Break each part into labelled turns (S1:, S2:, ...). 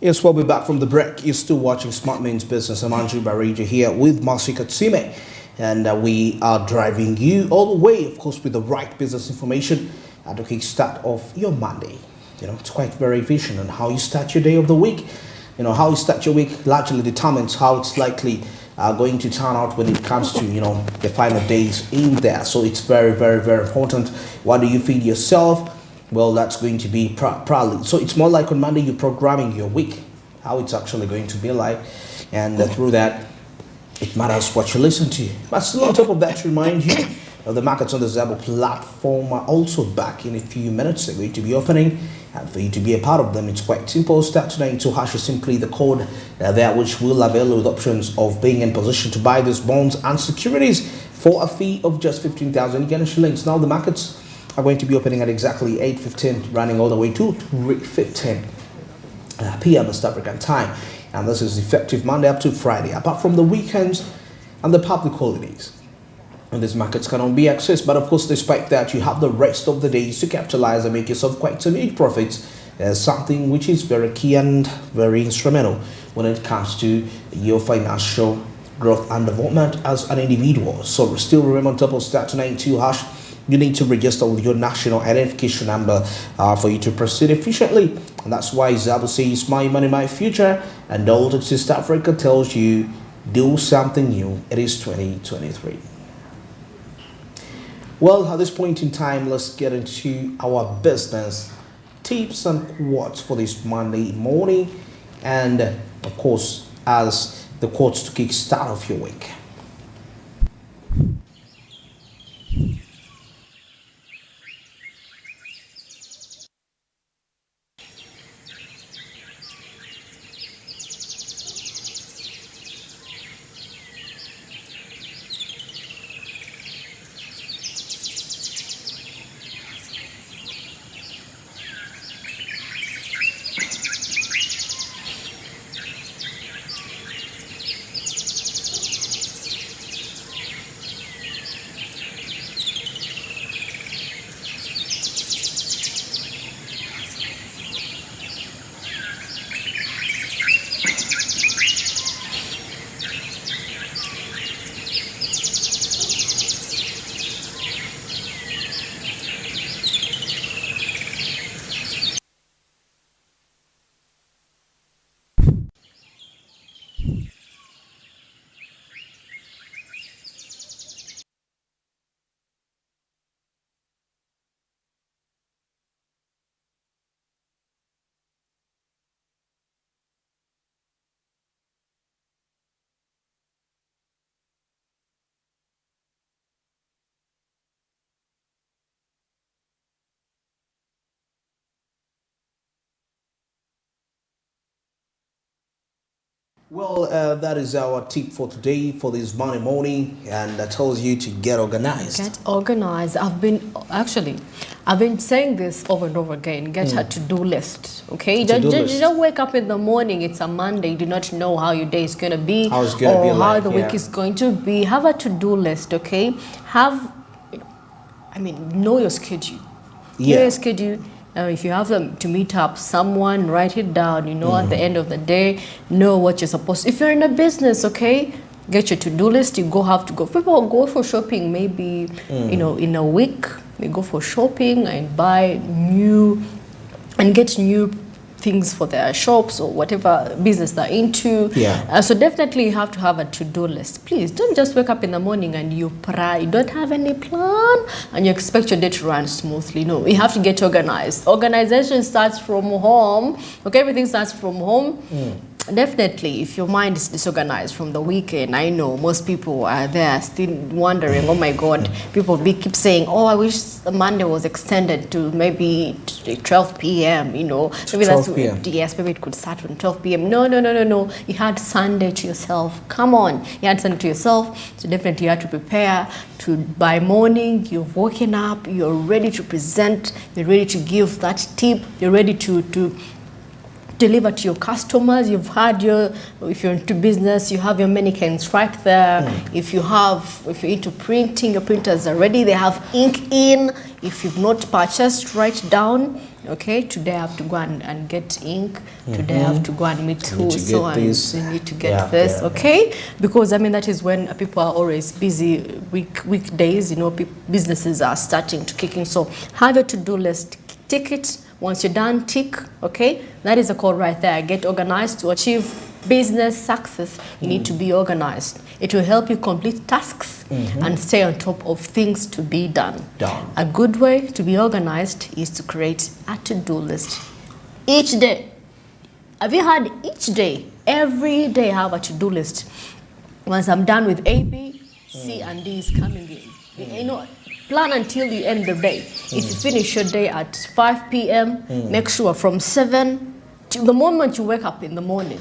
S1: Yes, we'll be back from the break. You're still watching Smart Means Business. I'm Andrew Barija here with Marcy Katsime. And we are driving you all the way, of course, with the right business information at the kickstart of your Monday. It's quite very efficient on how you start your day of the week. How you start your week largely determines how it's likely going to turn out when it comes to, the final days in there. So it's very, very, very important. What do you feed yourself? Well, that's going to be probably. So it's more like on Monday, you're programming your week, how it's actually going to be like. And through that, it matters what you listen to. But still on top of that, to remind you, the markets on the Zabo platform are also back in a few minutes. They're going to be opening. And for you to be a part of them, it's quite simple. Start today to hash is simply the code there, which will avail you with options of being in position to buy these bonds and securities for a fee of just 15,000 Ghana shillings. Now the markets are going to be opening at exactly 8:15, running all the way to 3:15 p.m. West African time. And this is effective Monday up to Friday, apart from the weekends and the public holidays. And these markets cannot be accessed. But of course, despite that, you have the rest of the days to capitalize and make yourself quite some huge profits. Something which is very key and very instrumental when it comes to your financial growth and development as an individual. So still remember on top of Start 292 hash, you need to register with your national identification number for you to proceed efficiently. And that's why Zabo says my money, my future. And all that East Africa tells you, do something new. It is 2023. Well, at this point in time, let's get into our business tips and quotes for this Monday morning. And of course, as the quotes to kick start off your week. Well, that is our tip for today for this Monday morning, and that tells you to get organized.
S2: Get organized. I've been saying this over and over again. Get a to-do list, okay? You don't wake up in the morning, it's a Monday, you do not know how your day is going to be, how the week is going to be. Have a to-do list, okay? Know your schedule. Yeah. Know your schedule. If you have to meet up someone, write it down, at the end of the day, know what you're supposed to. If you're in a business, okay, get your to-do list. Have to go. People go for shopping maybe, in a week. They go for shopping and buy get new things for their shops or whatever business they're into. Yeah. So definitely you have to have a to-do list. Please don't just wake up in the morning and you don't have any plan and you expect your day to run smoothly. No, you have to get organized. Organization starts from home. Okay, everything starts from home. Definitely, if your mind is disorganized from the weekend, I know most people are there still wondering, oh my God, people keep saying, oh, I wish the Monday was extended to maybe 12 p.m., Maybe
S1: 12 p.m.
S2: Yes, maybe it could start from 12 p.m. No. You had Sunday to yourself. Come on. You had Sunday to yourself. So definitely you have to prepare by morning, you've woken up, you're ready to present, you're ready to give that tip, you're ready to deliver to your customers. You've had if you're into business, you have your mannequins right there. If you're into printing, your printers are ready. They have ink in. If you've not purchased, write down. Okay, today I have to go and get ink. Today I have to go and meet who, so I need to get this. Okay, because I mean that is when people are always busy. Weekdays, you know, businesses are starting to kick in. So have a to-do list. Tick it. Once you're done, tick. Okay, that is a call right there. Get organized to achieve business success. You need to be organized. It will help you complete tasks and stay on top of things to be done. A good way to be organized is to create a to-do list each day. Have you had each day? Every day I have a to-do list. Once I'm done with A, B, C, and D is coming in. You know, plan until you end the day. If you finish your day at 5 p.m., make sure from 7 to the moment you wake up in the morning.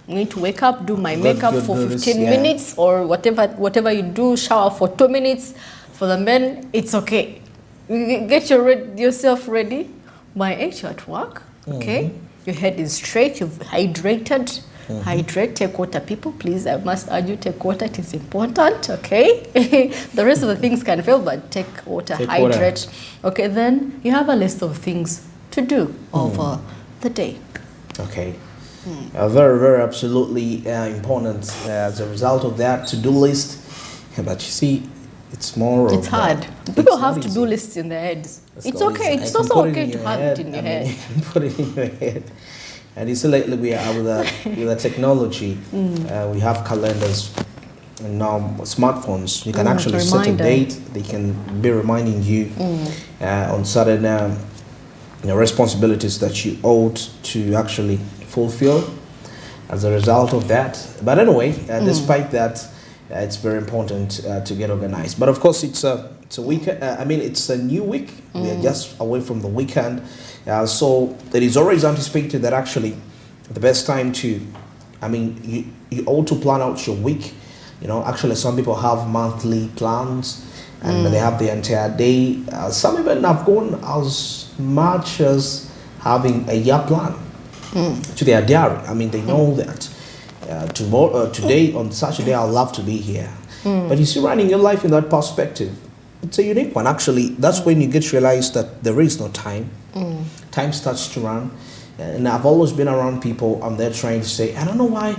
S2: I'm going to wake up, do my makeup for 15 minutes or whatever you do, shower for 2 minutes. For the men, it's okay. Get yourself ready. By 8, you're at work, okay? Your head is straight, you've hydrated. Hydrate, take water. People, please, I must urge you, take water. It is important, okay? The rest of the things can fail, but take water, hydrate. Okay, then you have a list of things to do over the day.
S1: Okay. Very, very absolutely important as a result of that to-do list. But you see, it's more
S2: it's hard. People have to-do lists in their heads. It's okay. It's also okay to have it in your head.
S1: Put it in your head. And you see, lately we are with the technology. We have calendars and now smartphones. You can actually set a date. They can be reminding you on certain responsibilities that you ought to actually fulfill as a result of that. But anyway, despite that, it's very important to get organized. But of course, it's a week. It's a new week. We are just away from the weekend, so it is always anticipated that actually the best time to, you ought to plan out your week. You know, actually, some people have monthly plans, and they have the entire day. Some even have gone as much as having a year plan to their diary. I mean, they know that today on Saturday I'll love to be here. But you see, running your life in that perspective, it's a unique one. Actually, that's when you get to realize that there is no time. Time starts to run. And I've always been around people, and they're trying to say, I don't know why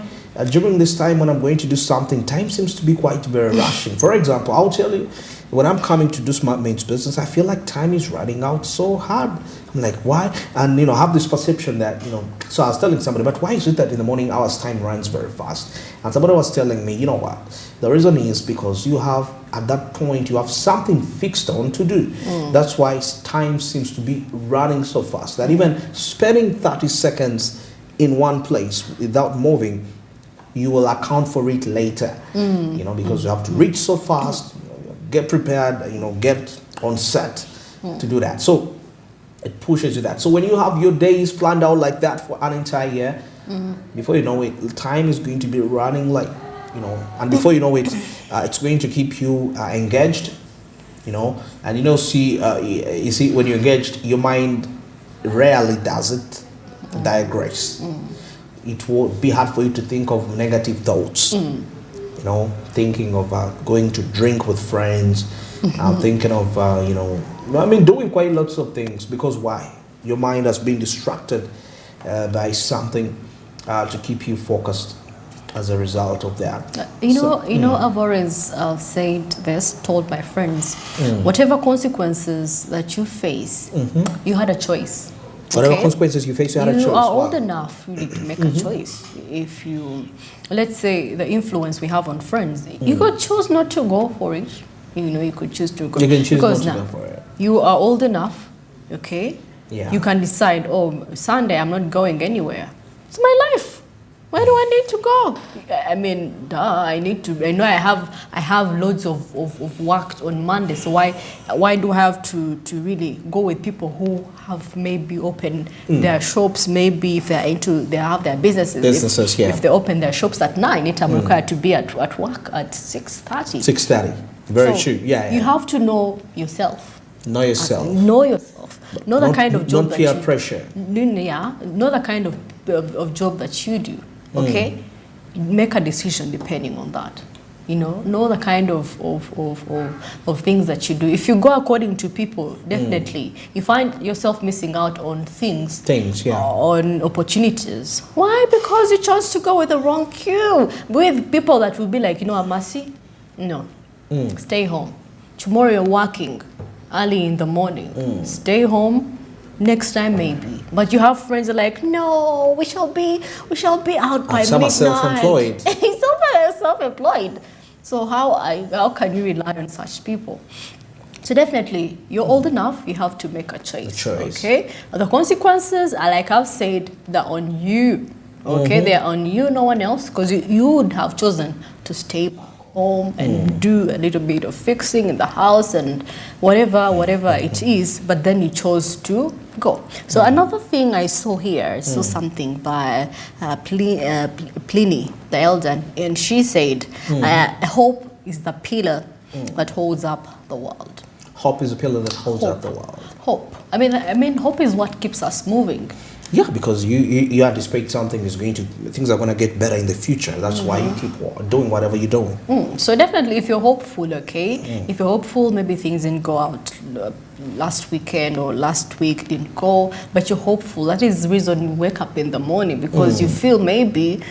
S1: during this time when I'm going to do something, time seems to be quite very rushing. For example, I'll tell you, when I'm coming to do Smart Mates business, I feel like time is running out so hard. I'm like, why? And, I have this perception that, so I was telling somebody, but why is it that in the morning hours time runs very fast? And somebody was telling me, you know what? The reason is because you have, at that point, you have something fixed on to do. That's why time seems to be running so fast that even spending 30 seconds in one place without moving, you will account for it later, because you have to reach so fast, get prepared, get on set to do that. So it pushes you that. So when you have your days planned out like that for an entire year, before you know it, time is going to be running like, and before you know it, it's going to keep you engaged, and you see when you're engaged, your mind rarely does it digress. It will be hard for you to think of negative thoughts. Thinking of going to drink with friends, thinking of, doing quite lots of things. Because why? Your mind has been distracted by something to keep you focused as a result of that.
S2: I've always told my friends, whatever consequences that you face, you had a choice.
S1: Whatever consequences you face, you had a choice.
S2: You are old enough really to make a choice. If you, let's say, the influence we have on friends, you could choose not to go for it. You could choose to go.
S1: You can choose not to go for it.
S2: You are old enough, okay?
S1: Yeah.
S2: You can decide, Sunday I'm not going anywhere. It's my life. Why do I need to go? I need to. I know I have loads of work on Monday, so why do I have to really go with people who have maybe opened their shops? Maybe if they have their businesses. If they open their shops at 9, I'm required to be at work at 6:30.
S1: 6:30. Very true. Yeah.
S2: You have to know yourself.
S1: Know yourself.
S2: Know yourself. Know the kind of job
S1: not peer pressure.
S2: Know the kind of of job that you do, okay, make a decision depending on that. You know the kind of things that you do. If you go according to people, definitely you find yourself missing out on things, on opportunities. Why? Because you chose to go with the wrong queue, with people that will be like, Amasi, no, stay home. Tomorrow you're working early in the morning. Stay home. Next time maybe, but you have friends that are like, no, we shall be out by midnight.
S1: Some are self-employed.
S2: Some are self-employed. So how can you rely on such people? So definitely, you're old enough. You have to make a choice. Okay. The consequences are, like I've said, they're on you. Okay, they're on you, no one else, because you would have chosen to stay back home and do a little bit of fixing in the house and whatever it is, but then you chose to go. So another thing I saw here, I saw something by Pliny the Elder, and she said, hope is the pillar that holds up the world.
S1: Hope is a pillar that holds up the world.
S2: Hope. I mean, hope is what keeps us moving.
S1: Yeah, because you anticipate things are going to get better in the future. That's why you keep doing whatever you're doing. So
S2: definitely, if you're hopeful, okay, if you're hopeful, maybe things didn't go out last weekend or last week didn't go, but you're hopeful. That is the reason you wake up in the morning, because you feel maybe,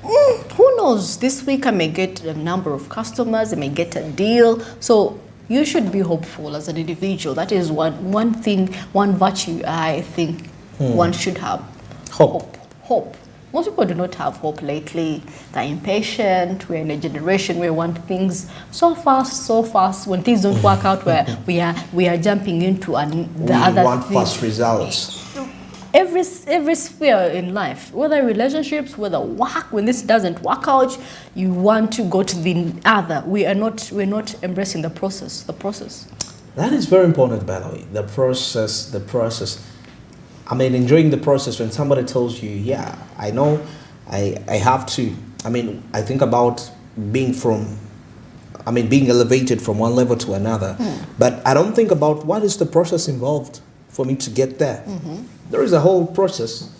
S2: who knows, this week I may get a number of customers, I may get a deal. So you should be hopeful as an individual. That is one thing, one virtue I think one should have. Hope. Most people do not have hope lately. They're impatient. We're in a generation where we want things so fast. When things don't work out, where we are jumping into the other thing. We want
S1: fast results.
S2: Every sphere in life, whether relationships, whether work, when this doesn't work out, you want to go to the other. We're not embracing the process.
S1: That is very important, by the way. The process. I mean, enjoying the process. When somebody tells you, yeah, I know, I have to. I mean, I think about being elevated from one level to another. But I don't think about what is the process involved for me to get there. There is a whole process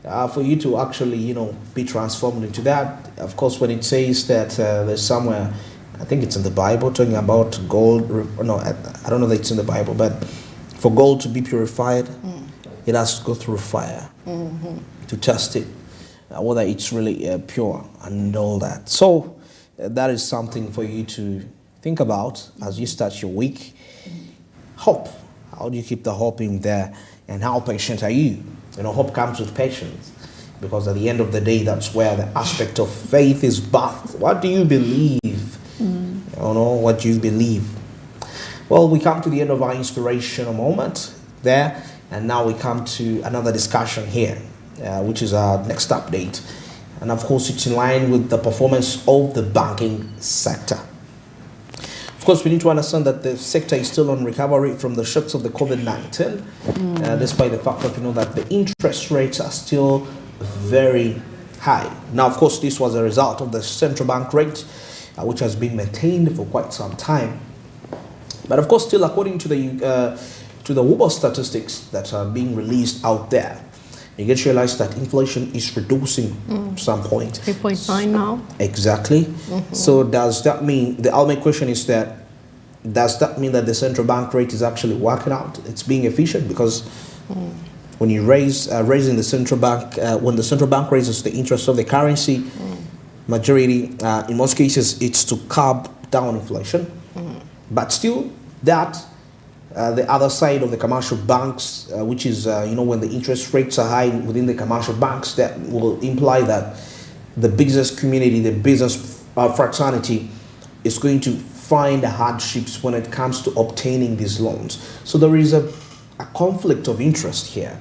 S1: for you to actually, be transformed into that. Of course, when it says that there's somewhere, I think it's in the Bible, talking about gold. No, I don't know that it's in the Bible, but for gold to be purified, it has to go through fire to test it, whether it's really pure and all that. So that is something for you to think about as you start your week. Hope. How do you keep the hope in there? And how patient are you? Hope comes with patience, because at the end of the day, that's where the aspect of faith is birthed. What do you believe? What do you believe? Well, we come to the end of our inspirational moment there. And now we come to another discussion here, which is our next update. And of course, it's in line with the performance of the banking sector. Of course, we need to understand that the sector is still on recovery from the shocks of the COVID-19, despite the fact that that the interest rates are still very high. Now, of course, this was a result of the central bank rate, which has been maintained for quite some time. But of course, still according to the WOBA statistics that are being released out there, you get to realize that inflation is reducing at some point.
S2: 3.9 now.
S1: Exactly. So does that mean, the ultimate question is that, does that mean that the central bank rate is actually working out? It's being efficient? Because when you raising the central bank, when the central bank raises the interest of the currency, majority, in most cases, it's to curb down inflation. But still, that the other side of the commercial banks, which is, when the interest rates are high within the commercial banks, that will imply that the business community, the business fraternity is going to find hardships when it comes to obtaining these loans. So there is a conflict of interest here.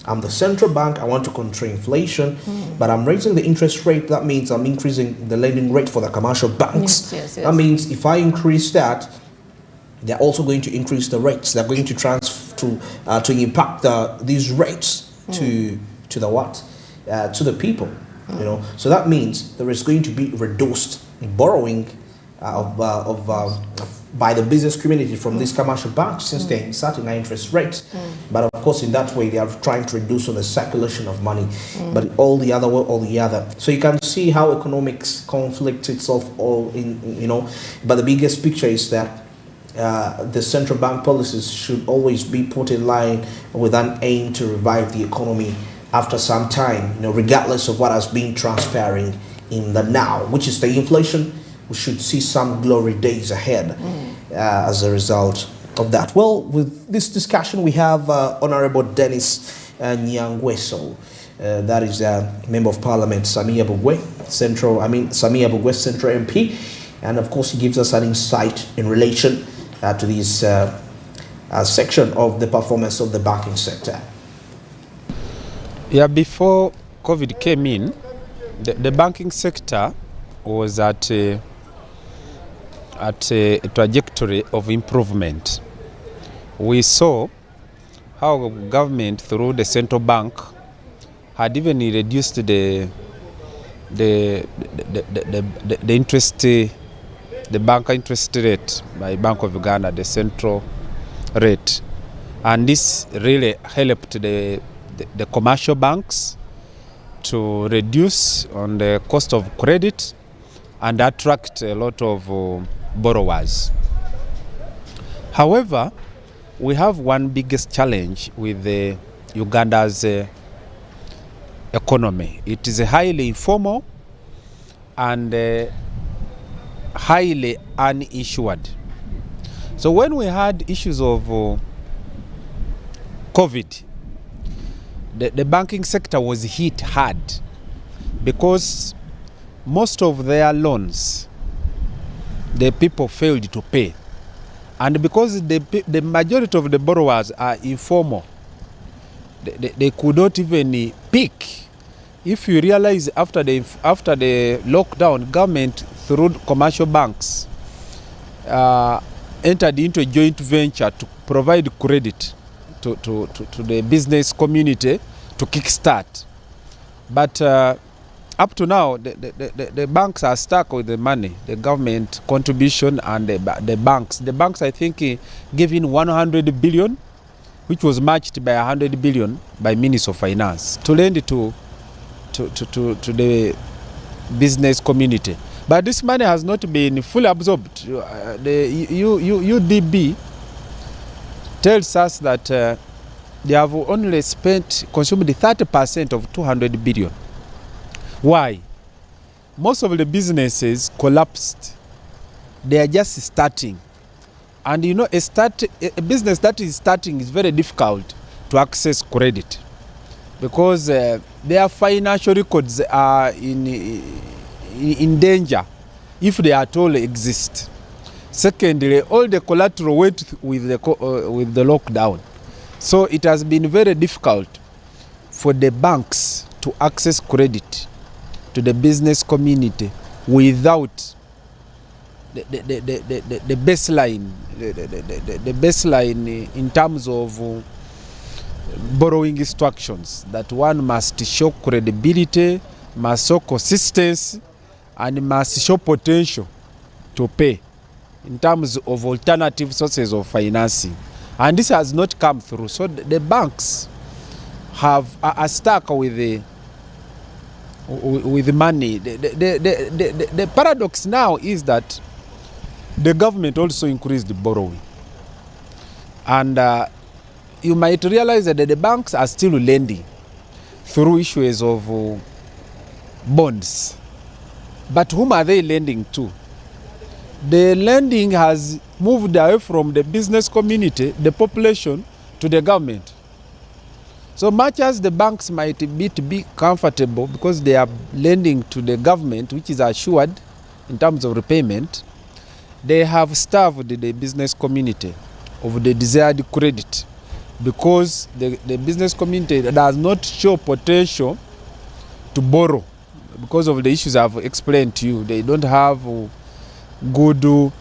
S1: I'm the central bank, I want to control inflation, but I'm raising the interest rate. That means I'm increasing the lending rate for the commercial banks.
S2: Yes.
S1: That means if I increase that, they're also going to increase the rates. They're going to to impact these rates to the people. So that means there is going to be reduced borrowing by the business community from these commercial banks since they're inserting high interest rates. But of course, in that way, they are trying to reduce on the circulation of money. But all the other way, all the other. So you can see how economics conflicts itself all in, but the biggest picture is that the central bank policies should always be put in line with an aim to revive the economy after some time, regardless of what has been transpiring in the now, which is the inflation. We should see some glory days ahead as a result of that. Well, with this discussion, we have Honorable Dennis Nyangweso. That is a Member of Parliament, Samia Bugwe, Samia Bugwe Central MP. And of course, he gives us an insight in relation to this section of the performance of the banking sector.
S3: Yeah, before COVID came in, the banking sector was at a trajectory of improvement. We saw how government through the central bank had even reduced the interest, the bank interest rate by Bank of Uganda, the central rate, and this really helped the commercial banks to reduce on the cost of credit and attract a lot of borrowers. However, we have one biggest challenge with Uganda's economy. It is highly informal and highly uninsured. So when we had issues of COVID, the banking sector was hit hard because most of their loans, the people failed to pay. And because the majority of the borrowers are informal, they could not even pick. If you realize after the lockdown, government through commercial banks entered into a joint venture to provide credit to the business community to kickstart. But up to now, the banks are stuck with the money, the government contribution and the banks. The banks, I think, gave in 100 billion, which was matched by 100 billion by Ministry of Finance to lend to the business community. But this money has not been fully absorbed. The UDB tells us that they have only consumed 30% of 200 billion. Why? Most of the businesses collapsed. They are just starting. And a business that is starting is very difficult to access credit because their financial records are in danger if they at all exist. Secondly, all the collateral went with the lockdown. So it has been very difficult for the banks to access credit to the business community without the baseline, the baseline in terms of borrowing instructions, that one must show credibility, must show consistency, and must show potential to pay in terms of alternative sources of financing. And this has not come through. So the banks are stuck with the money. The paradox now is that the government also increased the borrowing. And you might realize that the banks are still lending through issues of bonds. But whom are they lending to? The lending has moved away from the business community, the population, to the government. So much as the banks might be comfortable because they are lending to the government, which is assured in terms of repayment, they have starved the business community of the desired credit because the business community does not show potential to borrow because of the issues I've explained to you. They don't have good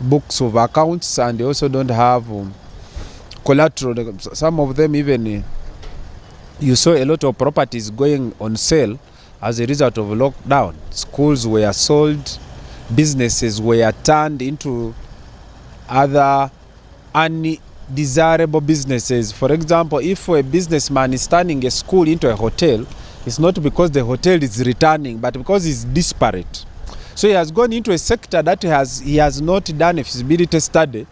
S3: books of accounts, and they also don't have collateral. Some of them even, you saw a lot of properties going on sale as a result of lockdown. Schools were sold, businesses were turned into other undesirable businesses. For example, if a businessman is turning a school into a hotel, it's not because the hotel is returning, but because it's disparate. So he has gone into a sector that he has not done a feasibility study,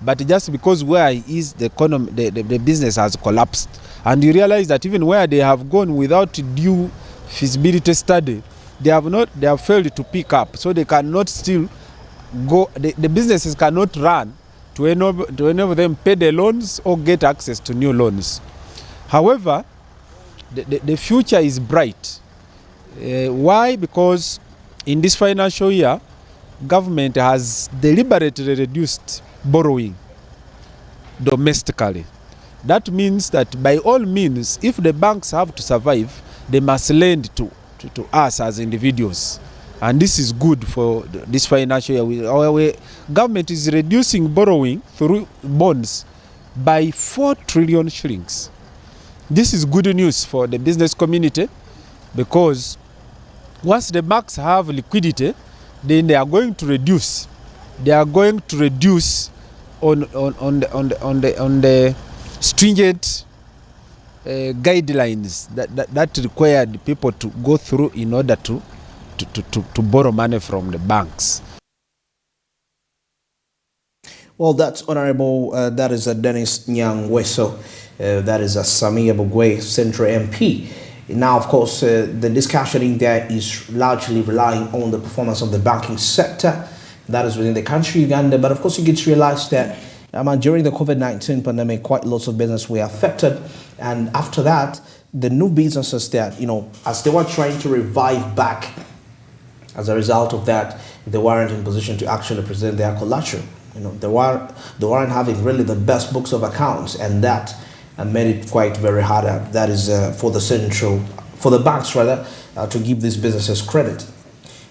S3: but just because where he is, the economy, the business has collapsed. And you realize that even where they have gone without due feasibility study, they have failed to pick up. So they cannot still go, the businesses cannot run to enable them pay the loans or get access to new loans. However, the future is bright. Why? Because in this financial year, government has deliberately reduced borrowing domestically. That means that by all means, if the banks have to survive, they must lend to us as individuals. And this is good for this financial year. Our government is reducing borrowing through bonds by 4 trillion shillings. This is good news for the business community, because once the banks have liquidity, then they are going to reduce. They are going to reduce on the stringent guidelines that required people to go through in order to borrow money from the banks.
S1: Well, that's Honorable, that is Dennis Nyang Weso, that is Samia Bugwe, Central MP. Now, of course, the discussion in there is largely relying on the performance of the banking sector that is within the country, Uganda. But of course, you get to realize that during the COVID-19 pandemic, quite lots of business were affected. And after that, the new businesses that, as they were trying to revive back, as a result of that, they weren't in position to actually present their collateral. They weren't having really the best books of accounts, and that made it quite very hard. That is for the banks rather, to give these businesses credit.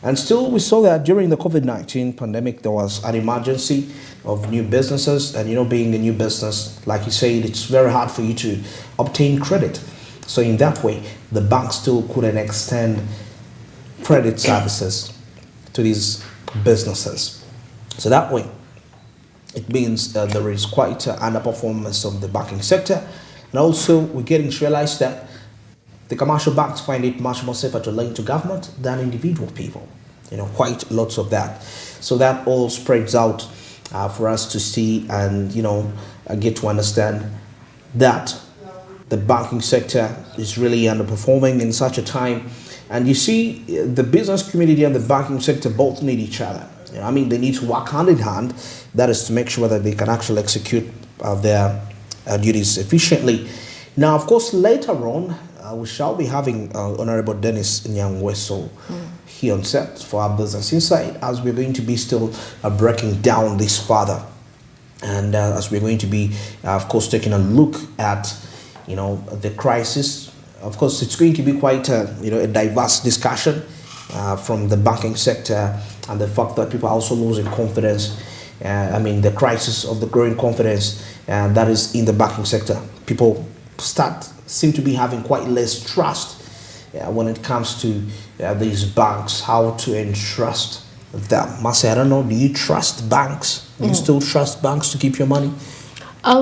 S1: And still, we saw that during the COVID-19 pandemic, there was an emergency of new businesses. And being a new business, like you said, it's very hard for you to obtain credit. So in that way, the banks still couldn't extend credit services to these businesses. So that way, it means there is quite an underperformance of the banking sector. And also, we're getting to realize that the commercial banks find it much more safer to lend to government than individual people. Quite lots of that. So that all spreads out for us to see and, get to understand that the banking sector is really underperforming in such a time. And you see, the business community and the banking sector both need each other. They need to work hand in hand. That is to make sure that they can actually execute their duties efficiently. Now, of course, later on, we shall be having Honorable Dennis Nyang Weso here on set for our Business Insight, as we're going to be still breaking down this further. And as we're going to be, of course, taking a look at, the crisis. Of course, it's going to be quite a diverse discussion from the banking sector, and the fact that people are also losing confidence. The crisis of the growing confidence that is in the banking sector. People seem to be having quite less trust when it comes to these banks, how to entrust them. Marcy, I don't know, do you trust banks? Do you still trust banks to keep your money?
S2: Yeah,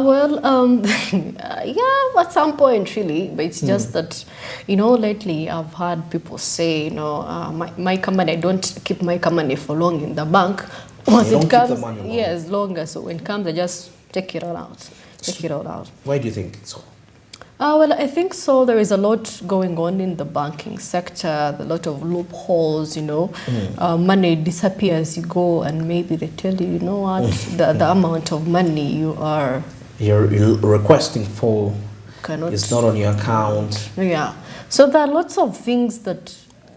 S2: at some point, really. But it's just that, lately I've heard people say, my company, I don't keep my company for long in the bank. Once it comes, keep the money long. Yes, longer. So when it comes, I just take it all out.
S1: Why do you think so?
S2: I think so. There is a lot going on in the banking sector, a lot of loopholes, money disappears, you go and maybe they tell you, the amount of money you're requesting for is not on your account. Yeah. So there are lots of things that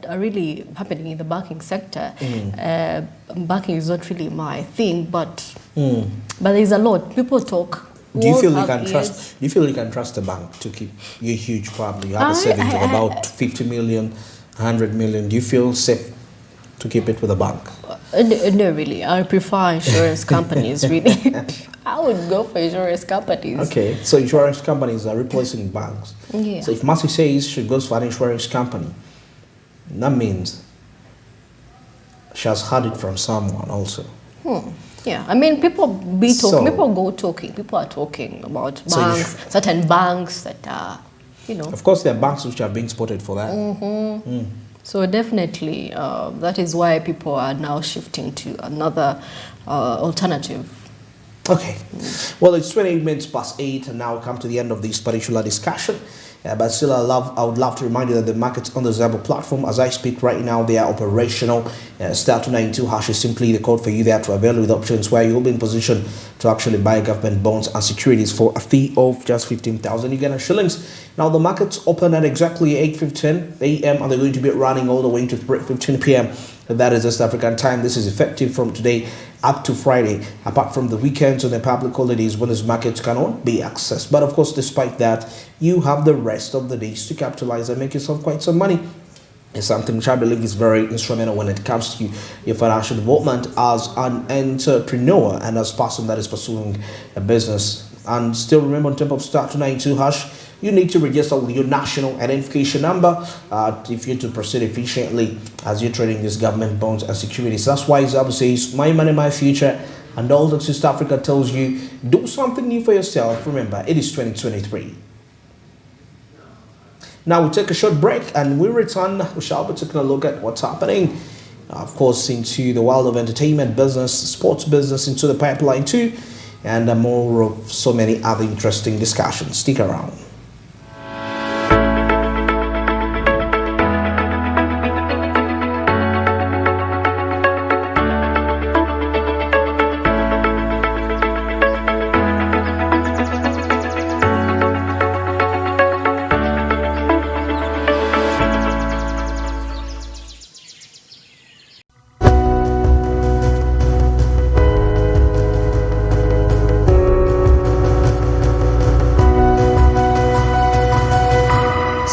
S2: are really happening in the banking sector. Banking is not really my thing, but there's a lot. People talk.
S1: Do you feel you can trust a bank to keep your huge problem? You have a savings of about 50 million, 100 million. Do you feel safe to keep it with a bank?
S2: No, really. I prefer insurance companies, really. I would go for insurance companies.
S1: Okay, so insurance companies are replacing banks.
S2: Yeah.
S1: So if Mercy says she goes for an insurance company, that means She has heard it from someone also.
S2: Yeah, I mean, people
S1: So-
S2: people go talking. People are talking about
S1: So you
S2: banks, certain banks that are, you know.
S1: Of course, there are banks which are being spotted for that.
S2: So definitely, that is why people are now shifting to another alternative.
S1: Okay. Well, it's 28 minutes past 8, and now we come to the end of this particular discussion. But still, I would love to remind you that the markets on the Zabo platform, as I speak right now, they are operational. Star 292 hash is simply the code for you there to avail with options where you'll be in position to actually buy government bonds and securities for a fee of just 15,000 Uganda shillings. Now, the markets open at exactly 8:15 a.m. and they're going to be running all the way to 3:15 p.m. That is West African time. This is effective from today up to Friday, apart from the weekends and the public holidays when these markets cannot be accessed. But of course, despite that, you have the rest of the days to capitalize and make yourself quite some money. It's something which I believe is very instrumental when it comes to your financial development as an entrepreneur and as a person that is pursuing a business. And still remember, on top of Star 292 hash, you need to register with your national identification number if you're to proceed efficiently as you're trading these government bonds and securities. That's why Zabo says, my money, my future. And all that East Africa tells you, do something new for yourself. Remember, it is 2023. Now we take a short break, and we return. We shall be taking a look at what's happening, of course, into the world of entertainment business, sports business, into the pipeline too, and more of so many other interesting discussions. Stick around.